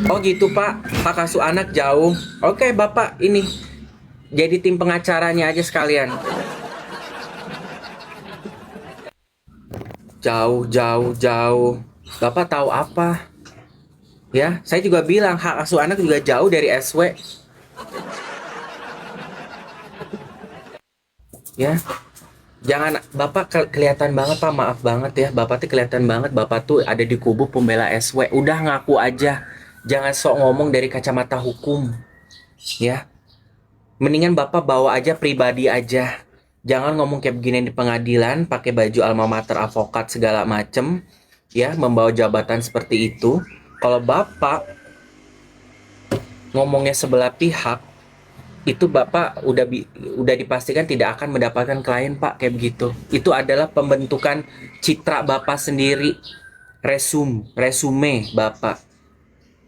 Oh gitu Pak, hak asuh anak jauh. Oke Bapak, ini jadi tim pengacaranya aja sekalian. Jauh, jauh, jauh. Bapak tahu apa? Ya, saya juga bilang hak asuh anak juga jauh dari SW. Ya, jangan Bapak kelihatan banget Pak, maaf banget ya. Bapak tuh kelihatan banget Bapak tuh ada di kubu pembela SW. Udah ngaku aja. Jangan sok ngomong dari kacamata hukum, ya. Mendingan Bapak bawa aja pribadi aja. Jangan ngomong kayak begini di pengadilan, pakai baju alma mater avokat segala macem, ya, membawa jabatan seperti itu. Kalau Bapak ngomongnya sebelah pihak, itu Bapak udah dipastikan tidak akan mendapatkan klien Pak kayak begitu. Itu adalah pembentukan citra Bapak sendiri, resume Bapak.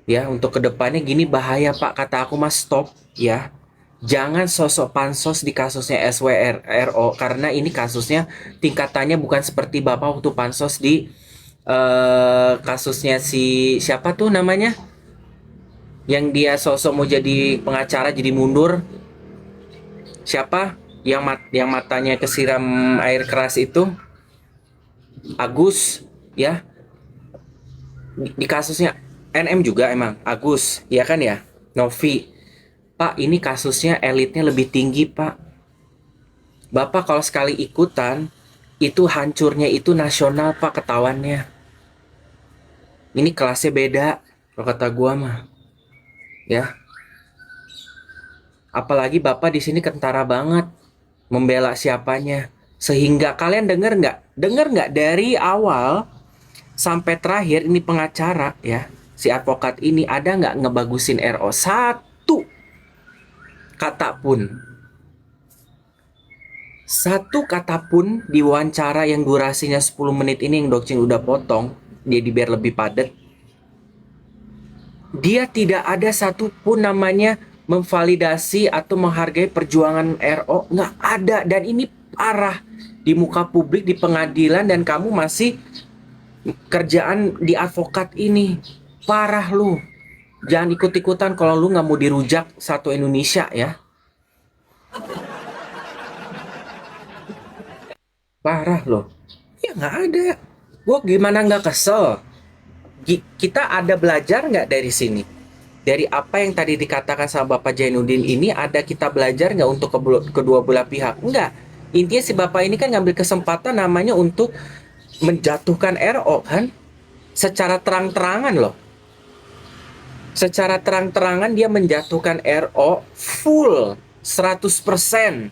Ya, untuk kedepannya gini bahaya Pak, kata aku mas stop ya. Jangan sosok pansos di kasusnya SWRO karena ini kasusnya tingkatannya bukan seperti Bapak waktu pansos di kasusnya si siapa tuh namanya? Yang dia sosok mau jadi pengacara jadi mundur. Siapa? Yang matanya kesiram air keras itu? Agus, ya. Di kasusnya NM juga emang Agus, ya kan ya? Novi. Pak, ini kasusnya elitnya lebih tinggi, Pak. Bapak kalau sekali ikutan, itu hancurnya itu nasional, Pak, ketahuannya. Ini kelasnya beda, kalau kata gua mah. Ya, apalagi Bapak di sini kentara banget membela siapanya. Sehingga kalian denger nggak? Denger nggak dari awal sampai terakhir ini pengacara ya, si advokat ini ada nggak ngebagusin RO satu kata pun. Satu kata pun di wawancara yang durasinya 10 menit ini yang Dokcin udah potong, dia biar lebih padat. Dia tidak ada satupun namanya memvalidasi atau menghargai perjuangan RO, nggak ada. Dan ini parah di muka publik, di pengadilan, dan kamu masih kerjaan di advokat ini. Parah lu. Jangan ikut-ikutan kalau lu nggak mau dirujak satu Indonesia ya. Parah loh. Ya nggak ada. Gue gimana nggak kesel? Kita ada belajar nggak dari sini? Dari apa yang tadi dikatakan sama Bapak Jainuddin ini, ada kita belajar nggak untuk kedua belah pihak? Enggak. Intinya si Bapak ini kan ngambil kesempatan namanya untuk menjatuhkan RO kan? Secara terang-terangan loh. Secara terang-terangan dia menjatuhkan RO full 100%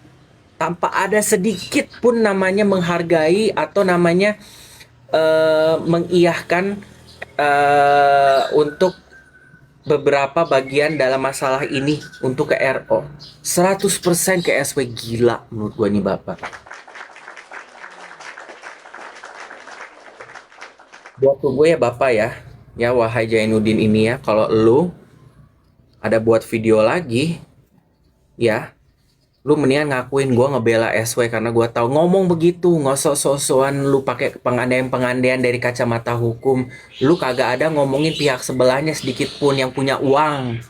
tanpa ada sedikit pun namanya menghargai atau namanya mengiyahkan untuk beberapa bagian dalam masalah ini untuk ke RO. 100% ke SW, gila menurut gue nih Bapak. Buat tunggu ya Bapak ya. Ya wahai Jainuddin ini ya, kalau lu ada buat video lagi ya, lu mendingan ngakuin gue ngebela SW karena gue tahu ngomong begitu ngosok-sosokan lu pakai pengandaian-pengandaian dari kacamata hukum, lu kagak ada ngomongin pihak sebelahnya sedikit pun yang punya uang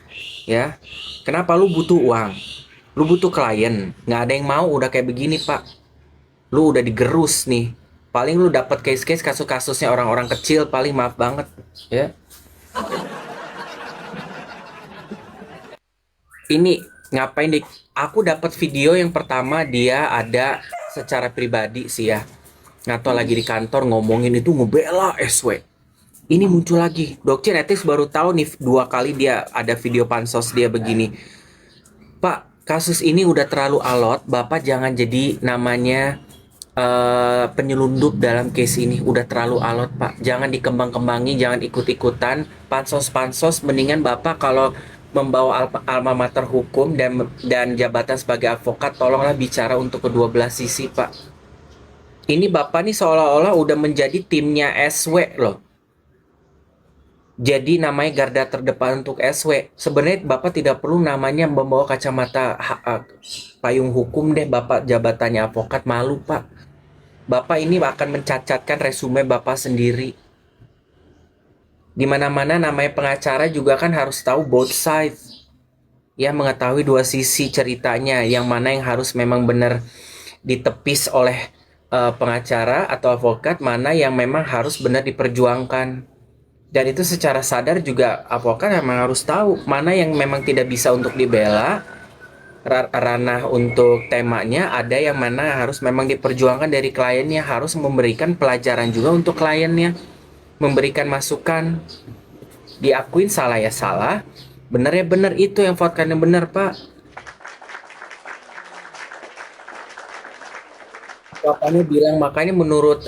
ya. Kenapa lu butuh uang? Lu butuh klien, nggak ada yang mau udah kayak begini Pak. Lu udah digerus nih, paling lu dapat case-case kasus-kasusnya orang-orang kecil, paling maaf banget ya. Ini ngapain dik? Aku dapat video yang pertama dia ada secara pribadi sih ya. Ngato lagi di kantor ngomongin itu ngebela SW. Ini muncul lagi. Dokter etis baru tahu nih 2 kali dia ada video pansos dia begini. Pak, kasus ini udah terlalu alot. Bapak jangan jadi namanya penyelundup dalam case ini. Udah terlalu alot, Pak. Jangan dikembang-kembangi, jangan ikut-ikutan. Pansos-pansos, mendingan Bapak kalau membawa alma mater hukum dan jabatan sebagai advokat, tolonglah bicara untuk kedua belah sisi, Pak. Ini Bapak nih seolah-olah udah menjadi timnya SW loh. Jadi namanya garda terdepan untuk SW. Sebenarnya Bapak tidak perlu namanya membawa kacamata payung hukum deh. Bapak jabatannya advokat, malu Pak. Bapak ini akan mencacatkan resume Bapak sendiri. Di mana-mana namanya pengacara juga kan harus tahu both sides. Ya, mengetahui dua sisi ceritanya, yang mana yang harus memang benar ditepis oleh pengacara atau advokat, mana yang memang harus benar diperjuangkan. Dan itu secara sadar juga advokat memang harus tahu mana yang memang tidak bisa untuk dibela, ranah untuk temanya, ada yang mana harus memang diperjuangkan dari kliennya, harus memberikan pelajaran juga untuk kliennya, memberikan masukan, diakuin salah ya salah, benar ya benar, itu yang vote yang benar pak. Bapaknya bilang makanya menurut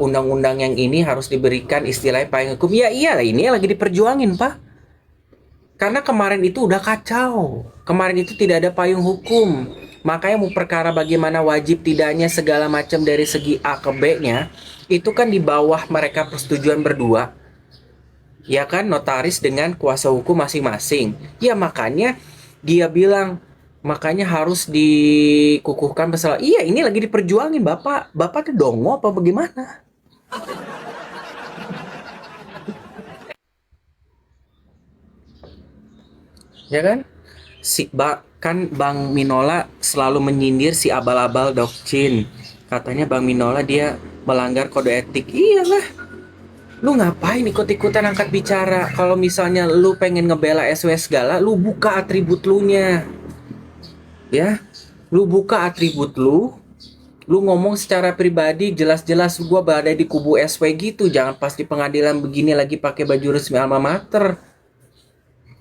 undang-undang yang ini harus diberikan istilahnya payung hukum. Ya iyalah, ini lagi diperjuangin pak. Karena kemarin itu udah kacau. Kemarin itu tidak ada payung hukum. Makanya mau perkara bagaimana wajib tidaknya segala macam dari segi A ke B-nya, itu kan di bawah mereka persetujuan berdua. Ya kan, notaris dengan kuasa hukum masing-masing. Ya makanya dia bilang, makanya harus dikukuhkan masalah. Iya, ini lagi diperjuangin Bapak. Bapak tuh dongo apa bagaimana? Ya kan? Kan Bang Minola selalu menyindir si abal-abal Dokcin. Katanya Bang Minola dia melanggar kode etik. Iyalah, lu ngapain ikut-ikutan angkat bicara? Kalau misalnya lu pengen ngebela SW segala, lu buka atribut lu nya. Ya, lu buka atribut lu ngomong secara pribadi jelas-jelas gua berada di kubu SW gitu. Jangan pas di pengadilan begini lagi pakai baju resmi alma mater.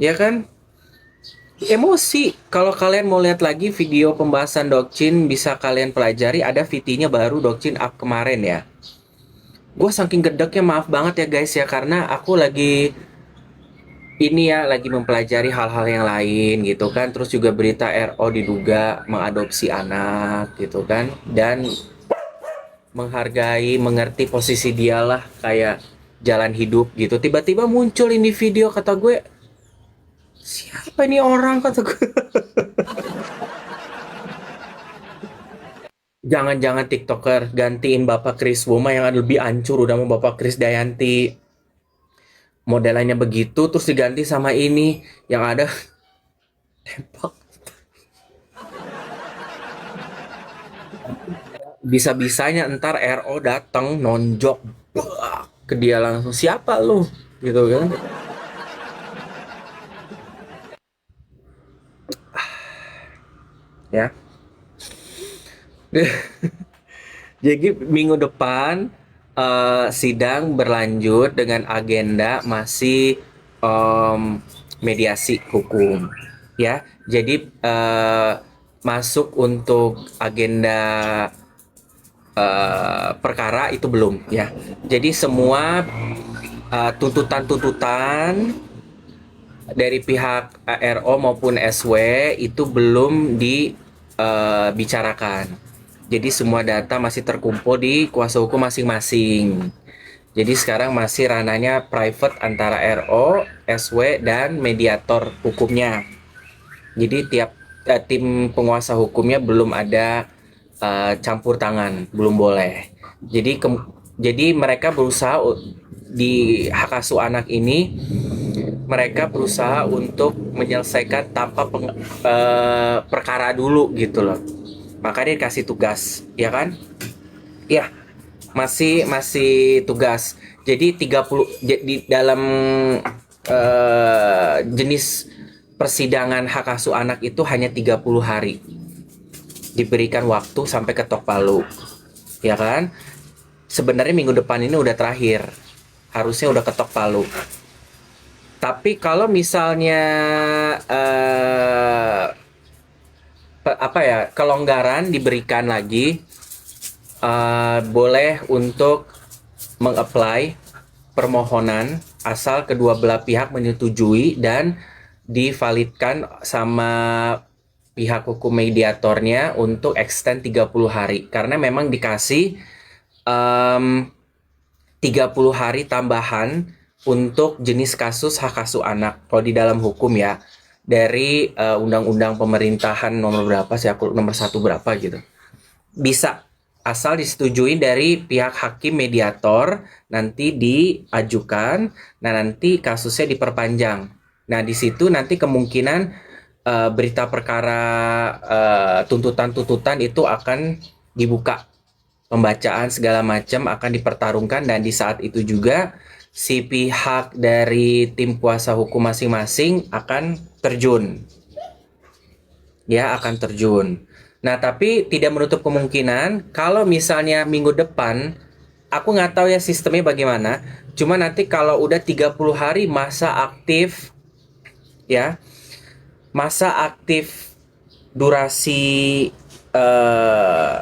Ya kan? Emosi. Kalau kalian mau lihat lagi video pembahasan Dokcin, bisa kalian pelajari. Ada VT-nya baru Dokcin up kemarin ya. Gue saking gedeknya, maaf banget ya guys ya, karena aku lagi ini ya, lagi mempelajari hal-hal yang lain gitu kan. Terus juga berita RO diduga mengadopsi anak gitu kan. Dan menghargai, mengerti posisi dialah kayak jalan hidup gitu. Tiba-tiba muncul ini video, kata gue, siapa ini orang, kata gue. Jangan-jangan TikToker gantiin Bapak Chris Woma yang lebih ancur, udah mau Bapak Chris Dayanti. Modelannya begitu terus diganti sama ini yang ada tempak. Bisa-bisanya entar RO datang nonjok ke dia langsung, siapa lu gitu kan. Ya. Jadi minggu depan sidang berlanjut dengan agenda masih mediasi hukum ya. Jadi masuk untuk agenda perkara itu belum ya. Jadi semua tuntutan-tuntutan dari pihak RO maupun SW itu belum dibicarakan. Jadi semua data masih terkumpul di kuasa hukum masing-masing. Jadi sekarang masih ranahnya private antara RO, SW, dan mediator hukumnya. Jadi tiap tim penguasa hukumnya belum ada campur tangan, belum boleh. Jadi mereka berusaha di hak asuh anak ini, mereka berusaha untuk menyelesaikan tanpa perkara dulu gitu loh. Makanya dikasih tugas, ya kan? Ya, masih tugas. Jadi 30 di dalam jenis persidangan hak asuh anak itu hanya 30 hari. Diberikan waktu sampai ketok palu. Ya kan? Sebenarnya minggu depan ini udah terakhir. Harusnya udah ketok palu. Tapi kalau misalnya kelonggaran diberikan lagi, boleh untuk mengapply permohonan asal kedua belah pihak menyetujui dan divalidkan sama pihak hukum mediatornya untuk extend 30 hari. Karena memang dikasih 30 hari tambahan untuk jenis kasus hak asuh anak. Kalau di dalam hukum ya, dari undang-undang pemerintahan nomor berapa sih, aku nomor 1 berapa gitu. Bisa asal disetujui dari pihak hakim mediator, nanti diajukan, nah nanti kasusnya diperpanjang. Nah di situ nanti kemungkinan berita perkara tuntutan-tuntutan itu akan dibuka, pembacaan segala macam akan dipertarungkan, dan di saat itu juga si pihak dari tim kuasa hukum masing-masing akan terjun. Ya, akan terjun. Nah, tapi tidak menutup kemungkinan kalau misalnya minggu depan, aku nggak tahu ya sistemnya bagaimana. Cuma nanti kalau udah 30 hari masa aktif, ya, masa aktif durasi eh,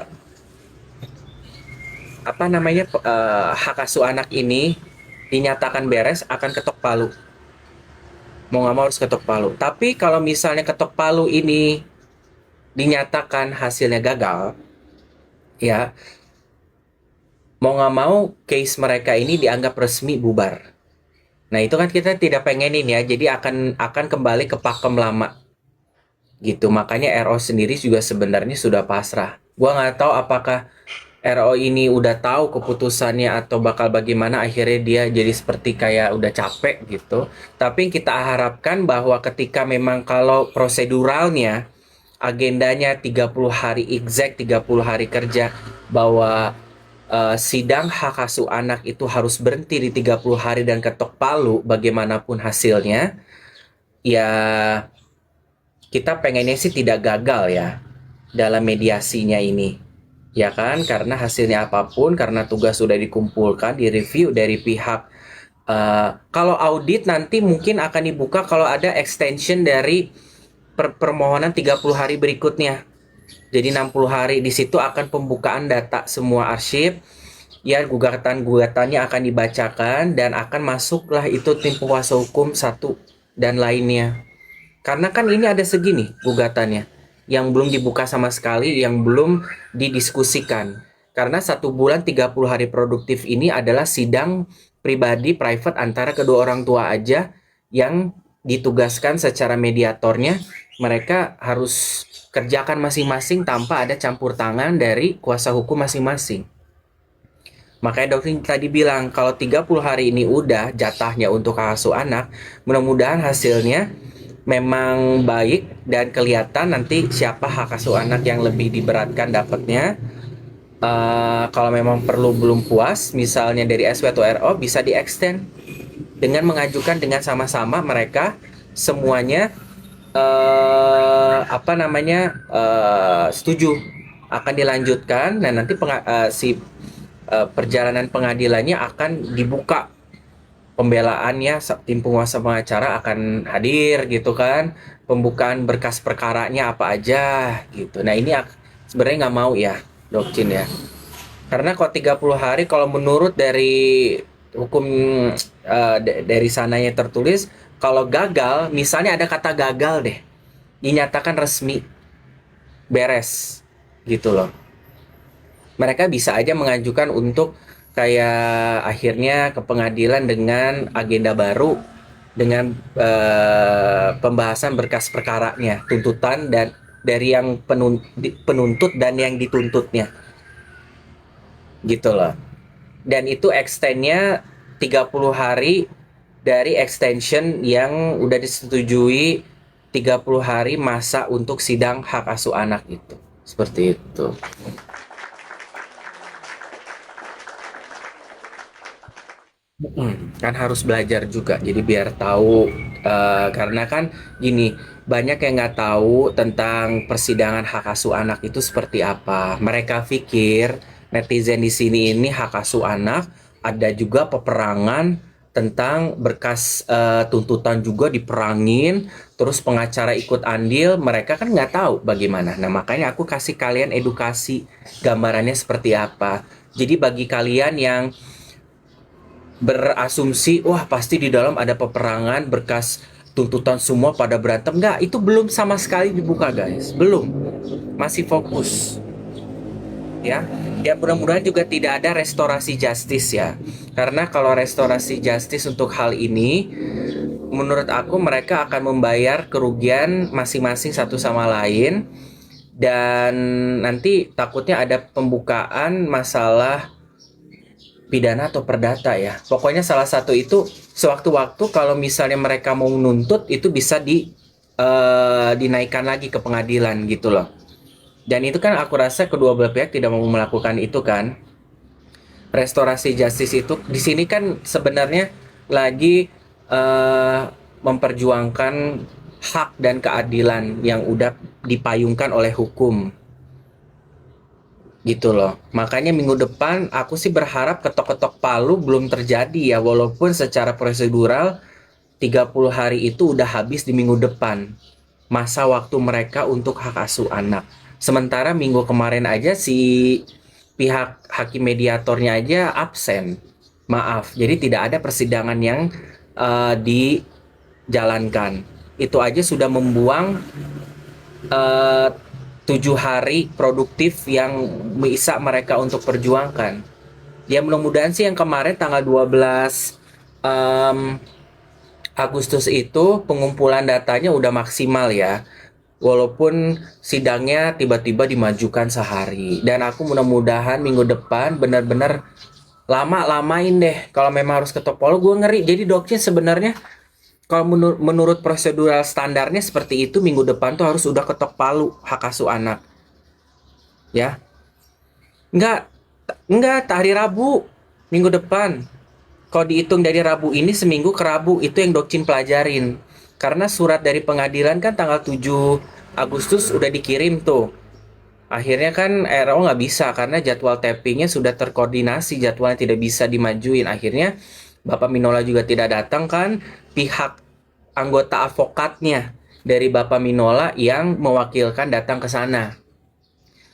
apa namanya hak asuh anak ini dinyatakan beres, akan ketok palu. Mau nggak mau harus ketok palu. Tapi kalau misalnya ketok palu ini dinyatakan hasilnya gagal, ya mau nggak mau case mereka ini dianggap resmi bubar. Nah itu kan kita tidak pengenin ya, jadi akan kembali ke pakem lama gitu. Makanya RO sendiri juga sebenarnya sudah pasrah. Gua nggak tahu apakah RO ini udah tahu keputusannya atau bakal bagaimana, akhirnya dia jadi seperti kayak udah capek gitu. Tapi kita harapkan bahwa ketika memang kalau proseduralnya agendanya 30 hari exact, 30 hari kerja, bahwa sidang hak asuh anak itu harus berhenti di 30 hari dan ketok palu bagaimanapun hasilnya, ya kita pengennya sih tidak gagal ya dalam mediasinya ini. Ya kan, karena hasilnya apapun, karena tugas sudah dikumpulkan, direview dari pihak kalau audit nanti mungkin akan dibuka kalau ada extension dari permohonan 30 hari berikutnya. Jadi 60 hari di situ akan pembukaan data semua arsip. Ya, gugatan-gugatannya akan dibacakan dan akan masuklah itu tim kuasa hukum satu dan lainnya. Karena kan ini ada segini gugatannya yang belum dibuka sama sekali, yang belum didiskusikan. Karena 1 bulan 30 hari produktif ini adalah sidang pribadi private antara kedua orang tua aja yang ditugaskan secara mediatornya. Mereka harus kerjakan masing-masing tanpa ada campur tangan dari kuasa hukum masing-masing. Makanya dokter tadi bilang kalau 30 hari ini udah jatahnya untuk hak asuh anak, mudah-mudahan hasilnya memang baik dan kelihatan nanti siapa hak asuh anak yang lebih diberatkan dapatnya. Kalau memang perlu belum puas, misalnya dari SW atau RO, bisa di-extend dengan mengajukan dengan sama-sama mereka semuanya setuju akan dilanjutkan. Nah nanti perjalanan pengadilannya akan dibuka, pembelaannya tim penguasa pengacara akan hadir gitu kan, pembukaan berkas perkaranya apa aja gitu. Nah ini sebenarnya nggak mau ya Dokcin ya, karena kalau 30 hari kalau menurut dari hukum dari sananya tertulis, kalau gagal, misalnya ada kata gagal deh, dinyatakan resmi beres gitu loh, mereka bisa aja mengajukan untuk kayak akhirnya ke pengadilan dengan agenda baru, dengan pembahasan berkas perkaranya, tuntutan dan dari yang penuntut dan yang dituntutnya gitu loh. Dan itu extendnya 30 hari dari extension yang udah disetujui, 30 hari masa untuk sidang hak asuh anak itu. Seperti itu. Kan harus belajar juga, jadi biar tahu, karena kan gini, banyak yang nggak tahu tentang persidangan hak asuh anak itu seperti apa. Mereka pikir netizen di sini ini hak asuh anak ada juga peperangan tentang berkas tuntutan juga diperangin, terus pengacara ikut andil, mereka kan nggak tahu bagaimana. Nah makanya aku kasih kalian edukasi gambarannya seperti apa. Jadi bagi kalian yang berasumsi wah pasti di dalam ada peperangan, berkas tuntutan semua pada berantem, nggak, itu belum sama sekali dibuka guys, belum, masih fokus ya. Ya mudah-mudahan juga tidak ada restorasi justice ya, karena kalau restorasi justice untuk hal ini menurut aku mereka akan membayar kerugian masing-masing satu sama lain, dan nanti takutnya ada pembukaan masalah pidana atau perdata ya. Pokoknya salah satu itu sewaktu-waktu kalau misalnya mereka mau menuntut itu bisa dinaikkan lagi ke pengadilan gitu loh. Dan itu kan aku rasa kedua belah pihak tidak mau melakukan itu kan. Restorasi justice itu di sini kan sebenarnya lagi eh, memperjuangkan hak dan keadilan yang udah dipayungkan oleh hukum gitu loh. Makanya minggu depan aku sih berharap ketok-ketok palu belum terjadi ya, walaupun secara prosedural 30 hari itu udah habis di minggu depan masa waktu mereka untuk hak asuh anak. Sementara minggu kemarin aja si pihak hakim mediatornya aja absen. Maaf, jadi tidak ada persidangan yang dijalankan. Itu aja sudah membuang eh, 7 hari produktif yang bisa mereka untuk perjuangkan. Ya mudah-mudahan sih yang kemarin tanggal 12 em, Agustus itu pengumpulan datanya udah maksimal ya. Walaupun sidangnya tiba-tiba dimajukan sehari. Dan aku mudah-mudahan minggu depan benar-benar lama-lamain deh. Kalau memang harus ketok palu gue ngeri. Jadi dokter sebenarnya kalau menurut prosedural standarnya seperti itu minggu depan tuh harus udah ketok palu hak asuh anak. Ya. Enggak, enggak hari Rabu minggu depan. Kalau dihitung dari Rabu ini seminggu ke Rabu itu yang Dokcin pelajarin. Karena surat dari pengadilan kan tanggal 7 Agustus udah dikirim tuh. Akhirnya kan RO nggak bisa karena jadwal tappingnya sudah terkoordinasi, jadwalnya tidak bisa dimajuin. Akhirnya Bapak Minola juga tidak datang kan. Pihak anggota advokatnya dari Bapak Minola yang mewakilkan datang ke sana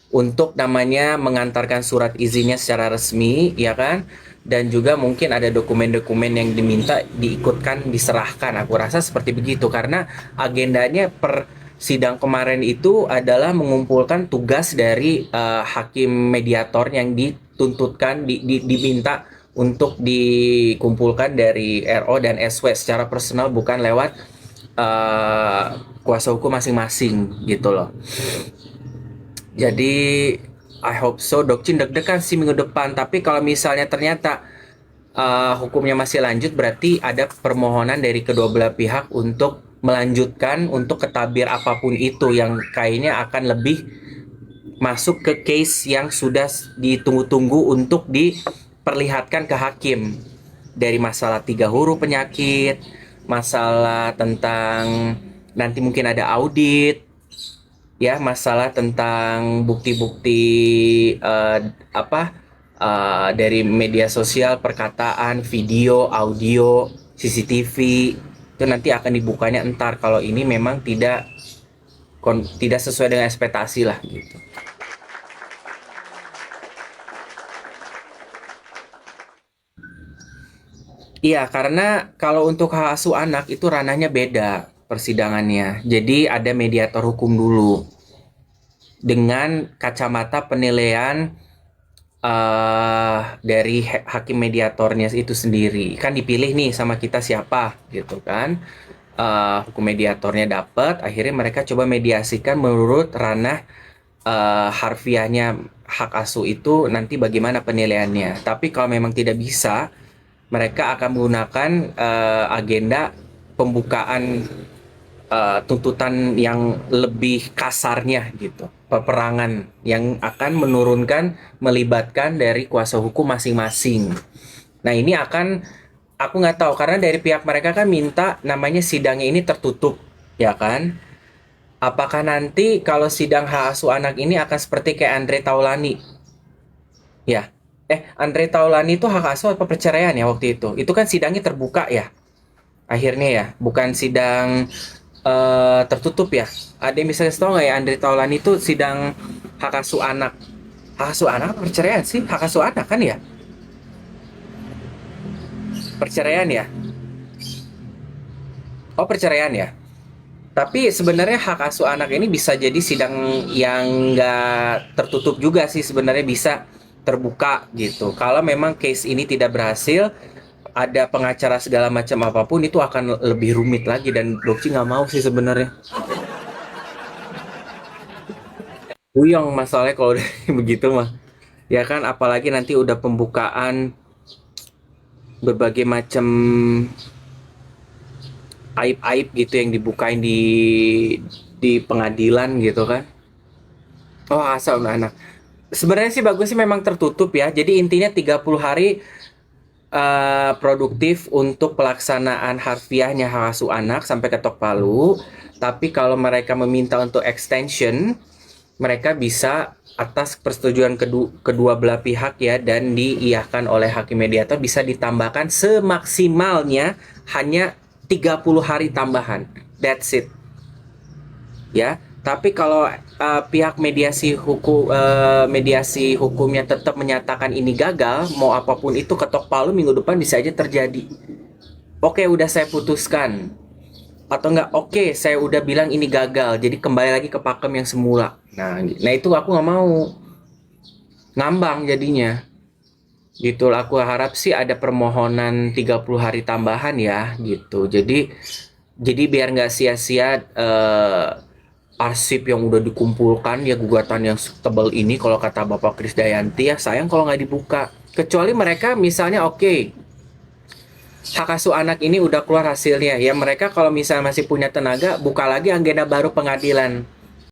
untuk namanya mengantarkan surat izinnya secara resmi, ya kan? Dan juga mungkin ada dokumen-dokumen yang diminta diikutkan, diserahkan. Aku rasa seperti begitu karena agendanya per sidang kemarin itu adalah mengumpulkan tugas dari hakim mediator yang dituntutkan, diminta untuk dikumpulkan dari RO dan SW secara personal bukan lewat kuasa hukum masing-masing gitu loh. Jadi I hope so. Dokcin deg-degan sih minggu depan. Tapi kalau misalnya ternyata hukumnya masih lanjut, berarti ada permohonan dari kedua belah pihak untuk melanjutkan untuk ketabir apapun itu yang kayaknya akan lebih masuk ke case yang sudah ditunggu-tunggu untuk diperlihatkan ke hakim. Dari masalah 3 huruf penyakit, masalah tentang nanti mungkin ada audit, ya masalah tentang bukti-bukti apa dari media sosial, perkataan, video, audio, CCTV itu nanti akan dibukanya entar kalau ini memang tidak sesuai dengan ekspektasi lah gitu. Iya, karena kalau untuk hak asuh anak itu ranahnya beda persidangannya. Jadi ada mediator hukum dulu dengan kacamata penilaian dari hakim mediatornya itu sendiri. Kan dipilih nih sama kita siapa gitu kan. Hukum mediatornya dapat, akhirnya mereka coba mediasikan menurut ranah harfiahnya hak asuh itu nanti bagaimana penilaiannya. Tapi kalau memang tidak bisa, mereka akan menggunakan agenda pembukaan tuntutan yang lebih kasarnya gitu, peperangan yang akan menurunkan melibatkan dari kuasa hukum masing-masing. Nah ini akan aku nggak tahu karena dari pihak mereka kan minta namanya sidangnya ini tertutup, ya kan? Apakah nanti kalau sidang hak asuh anak ini akan seperti kayak Andre Taulani? Ya, Andre Taulani itu hak asuh apa perceraian ya waktu itu? Itu kan sidangnya terbuka ya, akhirnya ya, bukan sidang tertutup ya. Ada yang bisa tahu nggak ya Andre Taulani itu sidang hak asuh anak? Hak asuh anak apa perceraian sih? Hak asuh anak kan ya? Perceraian ya? Oh perceraian ya? Tapi sebenarnya hak asuh anak ini bisa jadi sidang yang nggak tertutup juga sih sebenarnya bisa terbuka gitu. Kalau memang case ini tidak berhasil, ada pengacara segala macam apapun itu akan lebih rumit lagi dan Dokci nggak mau sih sebenarnya. Puyeng masalahnya kalau udah begitu mah. Ya kan, apalagi nanti udah pembukaan berbagai macam aib-aib gitu yang dibukain di pengadilan gitu kan. Oh, asal anak. Sebenarnya sih bagus sih memang tertutup ya. Jadi intinya 30 hari produktif untuk pelaksanaan harfiahnya hak asuh anak sampai ketok palu. Tapi kalau mereka meminta untuk extension, mereka bisa atas persetujuan kedua belah pihak ya dan diiyahkan oleh hakim mediator bisa ditambahkan semaksimalnya hanya 30 hari tambahan. That's it. Ya. Tapi kalau pihak mediasi hukumnya tetap menyatakan ini gagal, mau apapun itu ketok palu minggu depan bisa aja terjadi. Oke, udah saya putuskan. Atau enggak, oke, saya udah bilang ini gagal. Jadi kembali lagi ke pakem yang semula. Nah itu aku nggak mau. Ngambang jadinya. Gitu, aku harap sih ada permohonan 30 hari tambahan ya, gitu. Jadi biar nggak sia-sia arsip yang udah dikumpulkan ya gugatan yang tebal ini kalau kata Bapak Krisdayanti ya sayang kalau nggak dibuka. Kecuali mereka misalnya oke, hak asuh anak ini udah keluar hasilnya ya mereka kalau misalnya masih punya tenaga buka lagi agenda baru pengadilan